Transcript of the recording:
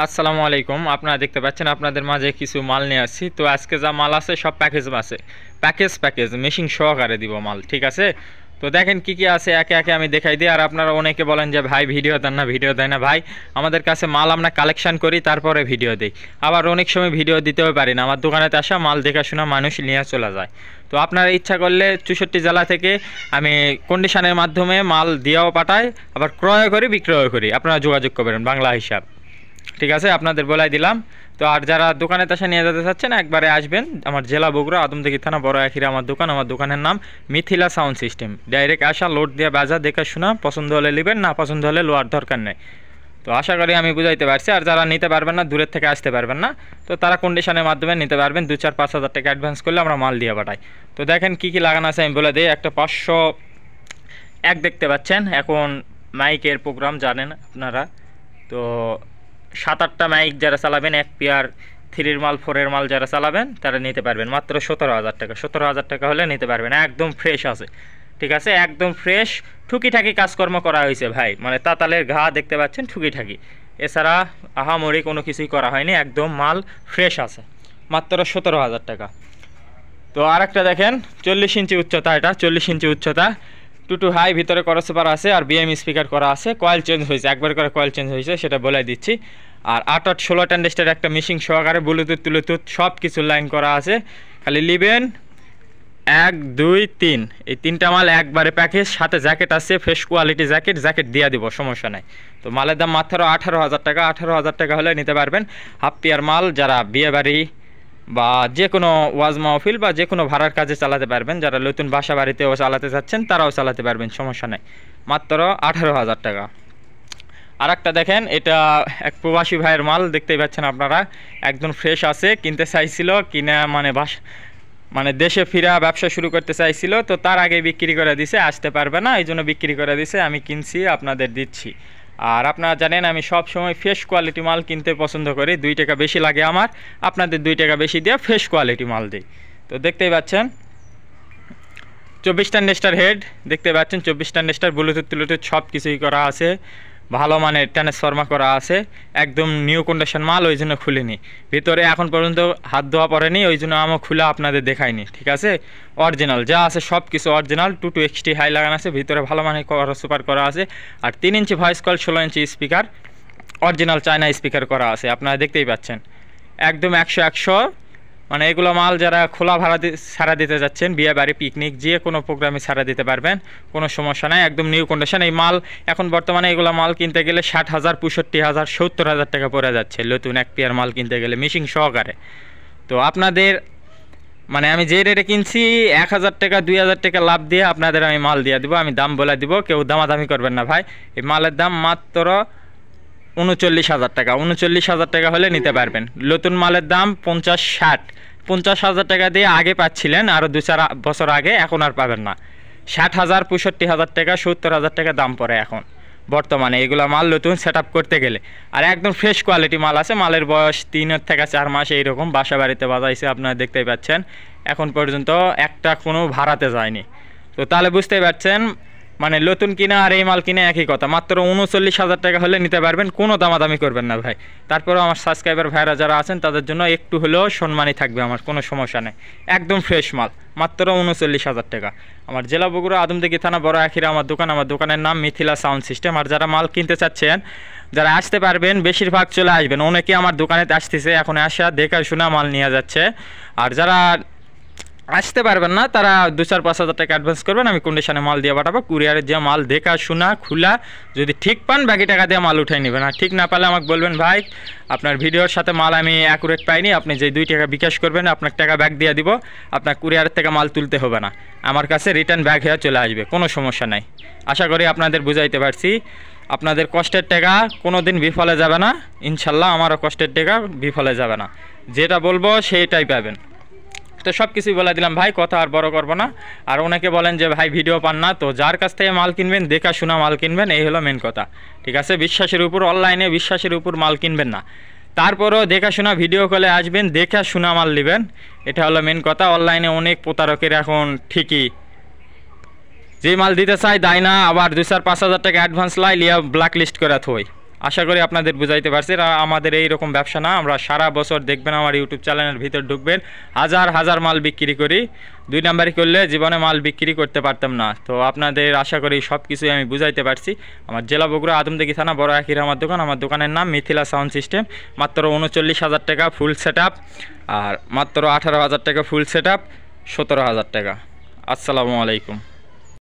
আসসালামু আলাইকুম। আপনারা দেখতে পাচ্ছেন আপনাদের মাঝে কিছু মাল নিয়ে আসছি। তো আজকে যা মাল আছে সব প্যাকেজ আছে, প্যাকেজ মেশিন সহকারে দিব মাল, ঠিক আছে? তো দেখেন কি কি আছে একে একে আমি দেখাই দিই। আর আপনারা অনেকে বলেন যে ভাই ভিডিও দেন না, ভিডিও দেয় না। ভাই আমাদের কাছে মাল আমরা কালেকশন করি তারপরে ভিডিও দিই, আবার অনেক সময় ভিডিও দিতেও পারি না। আমার দোকানেতে আসা মাল দেখাশোনা মানুষ নিয়ে চলে যায়। তো আপনারা ইচ্ছা করলে 64 জেলা থেকে আমি কন্ডিশনের মাধ্যমে মাল দিয়েও পাঠাই, আবার ক্রয় করি বিক্রয় করি। আপনারা যোগাযোগ করবেন বাংলা হিসাব, ঠিক আছে? আপনাদের বলাই দিলাম। তো আর যারা দোকানে তাসা নিয়ে যেতে চাচ্ছেন একবারে আসবেন আমার জেলা বগুড়া, আদমদিঘি থানা, বড় আখিরা আমার দোকান। আমার দোকানের নাম মিথিলা সাউন্ড সিস্টেম। ডাইরেক্ট আসা, লোড দিয়ে বাজা, দেখা শোনা, পছন্দ হলে নেবেন, না পছন্দ হলে লোয়ার দরকার নেই। তো আশা করি আমি বুঝাইতে পারছি। আর যারা নিতে পারবেন না, দূরের থেকে আসতে পারবেন না, তো তারা কন্ডিশনের মাধ্যমে নিতে পারবেন। 2-4-5 হাজার টাকা অ্যাডভান্স করলে আমরা মাল দিয়ে পাঠাই। তো দেখেন কি কি লাগানো আছে আমি বলে দিই। একটা 501 দেখতে পাচ্ছেন। এখন মাইকের প্রোগ্রাম জানেন আপনারা, তো 7-8টা মাইক যারা চালাবেন, এক পেয়ার 3-এর মাল 4-এর মাল যারা চালাবেন তারা নিতে পারবেন মাত্র 17,000 টাকা। 17,000 টাকা হলে নিতে পারবেন। একদম ফ্রেশ আছে, ঠিক আছে? একদম ফ্রেশ, ঠুকিঠাকি কাজকর্ম করা হয়েছে ভাই, মানে তাতালের ঘা দেখতে পাচ্ছেন, ঠুকিঠাকি। এছাড়া আহামরি কোনো কিছুই করা হয়নি, একদম মাল ফ্রেশ আছে, মাত্র 17,000 টাকা। তো আরেকটা দেখেন 40 ইঞ্চি উচ্চতা, এটা 40 ইঞ্চি উচ্চতা, টু হাই, ভিতরে করসপার আছে আর বিএম স্পিকার করা আছে। কয়েল চেঞ্জ হয়েছে, একবার করে কয়েল চেঞ্জ হয়েছে, সেটা বলে দিচ্ছি। আর 8-8-16 ট্যান্ডেস্টের একটা মিশিং সহকারে ব্লুটুথ সব কিছু লাইন করা আছে। খালি লিবেন 1 2 3, এই 3টা মাল একবারে প্যাকেজ, সাথে জ্যাকেট আছে, ফ্রেশ কোয়ালিটি জ্যাকেট দিয়ে দিব, সমস্যা নাই। তো মালের দাম মাত্র 18,000 টাকা। 18,000 টাকা হলে নিতে পারবেন। হাফ পেয়ার মাল যারা বিয়েবাড়ি বা যে কোনো ওয়াজ মাহফিল বা যে কোনো ভাড়ার কাজে চালাতে পারবেন, যারা নতুন বাসা বাড়িতেও চালাতে চাচ্ছেন তারাও চালাতে পারবেন, সমস্যা নেই। মাত্র 18,000 টাকা। আর একটা দেখেন, এটা এক প্রবাসী ভাইয়ের মাল, দেখতেই পাচ্ছেন আপনারা, একদম ফ্রেশ আছে। কিনতে চাইছিল, কিনা মানে দেশে ফিরা ব্যবসা শুরু করতে চাইছিল, তো তার আগে বিক্রি করে দিছে, আসতে পারবে না, এই জন্য বিক্রি করে দিছে। আমি কিনছি, আপনাদের দিচ্ছি। আর আপনারা জানেন আমি সব সময় ফ্রেশ কোয়ালিটি মাল কিনতে পছন্দ করি। 2 টাকা বেশি লাগে আমার, আপনাদের 2 টাকা বেশি দিয়ে ফ্রেশ কোয়ালিটি মাল দিই। তো দেখতেই পাচ্ছেন 24 ট্যান্ডেস্টার হেড, দেখতে পাচ্ছেন 24 ট্যান্ডেস্টার, ব্লুটুথ সব কিছুই করা আছে, ভালো মানের ট্রান্সফর্মার করা আছে, একদম নিউ কন্ডিশন মাল, ওই জন্য খুলিনি। ভিতরে এখন পর্যন্ত হাত ধোয়া পড়েনি, ওই জন্য আমার খুলে আপনাদের দেখাইনি, ঠিক আছে? অরিজিনাল যা আছে সব কিছু অরিজিনাল। 2 XT হাই লাগানো আছে, ভিতরে ভালো মানের সুপার করা আছে। আর 3 inch voice call, 16 inch speaker, original China speaker করা আছে, আপনারা দেখতেই পাচ্ছেন। একদম 100 মানে এগুলো মাল যারা খোলা ভাড়া ছাড়া দিতে যাচ্ছেন, বিয়ে বাড়ি, পিকনিক, যে কোনো প্রোগ্রামে ছাড়া দিতে পারবেন, কোনো সমস্যা নাই, একদম নিউ কন্ডিশন। এই মাল এখন বর্তমানে এগুলো মাল কিনতে গেলে 60,000, 65,000, 70,000 টাকা পড়ে যাচ্ছে নতুন এক পেয়ার মাল কিনতে গেলে মিশিং সহকারে। তো আপনাদের মানে আমি যে রেটে কিনছি 1,000 টাকা 2,000 টাকা লাভ দিয়ে আপনাদের আমি মাল দিয়ে দিব, আমি দাম বলে দিব, কেউ দামাদামি করবেন না ভাই। এই মালের দাম মাত্র 39,000 টাকা। 39,000 টাকা হলে নিতে পারবেন। নতুন মালের দাম 50-60, 50,000 টাকা দিয়ে আগে পাচ্ছিলেন আরও 2-4 বছর আগে, এখন আর পাবেন না। 60,000, 65,000 টাকা, 70,000 টাকা দাম পড়ে এখন বর্তমানে এগুলো মাল নতুন সেট আপ করতে গেলে। আর একদম ফ্রেশ কোয়ালিটি মাল আছে, মালের বয়স 3 থেকে 4 মাস এইরকম, বাসা বাড়িতে বাজাইছে, আপনারা দেখতেই পাচ্ছেন। এখন পর্যন্ত একটা কোনো ভাড়াতে যায়নি। তো তাহলে বুঝতেই পারছেন মানে নতুন কিনা আর এই মাল কিনে একই কথা। মাত্র 39,000 টাকা হলে নিতে পারবেন, কোনো দামাদামি করবেন না ভাই। তারপরেও আমার সাবস্ক্রাইবার ভাইরা যারা আছেন তাদের জন্য একটু হলেও সম্মানই থাকবে, আমার কোনো সমস্যা নেই। একদম ফ্রেশ মাল, মাত্র 39,000 টাকা। আমার জেলা বগুড়া, আদমদিঘি থানা, বড় আখিরা আমার দোকান। আমার দোকানের নাম মিথিলা সাউন্ড সিস্টেম। আর যারা মাল কিনতে চাচ্ছেন, যারা আসতে পারবেন, বেশিরভাগ চলে আসবেন। অনেকে আমার দোকানে আসতেছে, এখন আসা দেখা শোনা মাল নিয়ে যাচ্ছে। আর যারা আসতে পারবেন না তারা 2-4-5 হাজার টাকা অ্যাডভান্স করবেন, আমি কন্ডিশনে মাল দিয়ে পাঠাবো। কুরিয়ারের যে মাল দেখা শোনা খোলা, যদি ঠিক পান বাকি টাকা দিয়ে মাল উঠাই নেবেন। আর ঠিক না পালে আমাকে বলবেন ভাই আপনার ভিডিওর সাথে মাল আমি অ্যাকুরেট পাইনি, আপনি যে 2 টাকা বিকাশ করবেন আপনার টাকা ব্যাক দিয়ে দিব, আপনার কুরিয়ারের থেকে মাল তুলতে হবে না, আমার কাছে রিটার্ন ব্যাক হয়ে চলে আসবে, কোনো সমস্যা নাই। আশা করি আপনাদের বুঝাইতে পারছি। আপনাদের কষ্টের টাকা কোনো দিন বিফলে যাবে না, ইনশাল্লাহ আমারও কষ্টের টাকা বিফলে যাবে না, যেটা বলবো সেইটাই পাবেন। তো সব কিছুই বলে দিলাম ভাই, কথা আর বড় করবো না। আর অনেকে বলেন যে ভাই ভিডিও পান না, তো যার কাছ থেকে মাল কিনবেন দেখা শোনা মাল কিনবেন, এই হলো মেন কথা, ঠিক আছে? বিশ্বাসের উপর, অনলাইনে বিশ্বাসের উপর মাল কিনবেন না। তারপরও দেখাশোনা ভিডিও কলে আসবেন, দেখা শোনা মাল নেবেন, এটা হলো মেন কথা। অনলাইনে অনেক প্রতারকের এখন ঠিকই যে মাল দিতে চাই দেয় না, আবার 2-4-5 হাজার টাকা অ্যাডভান্স লিয়া ব্ল্যাক লিস্ট করে থই। আশা করি আপনাদের বুঝাইতে পারছি। আর আমাদের এই রকম ব্যবসা না, আমরা সারা বছর দেখবেন আমার ইউটিউব চ্যানেলের ভিতর ঢুকবেন, হাজার হাজার মাল বিক্রি করি। 2 নাম্বারি করলে জীবনে মাল বিক্রি করতে পারতাম না। তো আপনাদের আশা করি সব কিছুই আমি বুঝাইতে পারছি। আমার জেলা বগুড়া আদমদিঘি থানা বড় আখির আমার দোকান। আমার দোকানের নাম মিথিলা সাউন্ড সিস্টেম। মাত্র 39,000 টাকা ফুল সেট আপ, আর মাত্র 18,000 টাকা ফুল সেট আপ, 17,000 টাকা। আসসালামু আলাইকুম।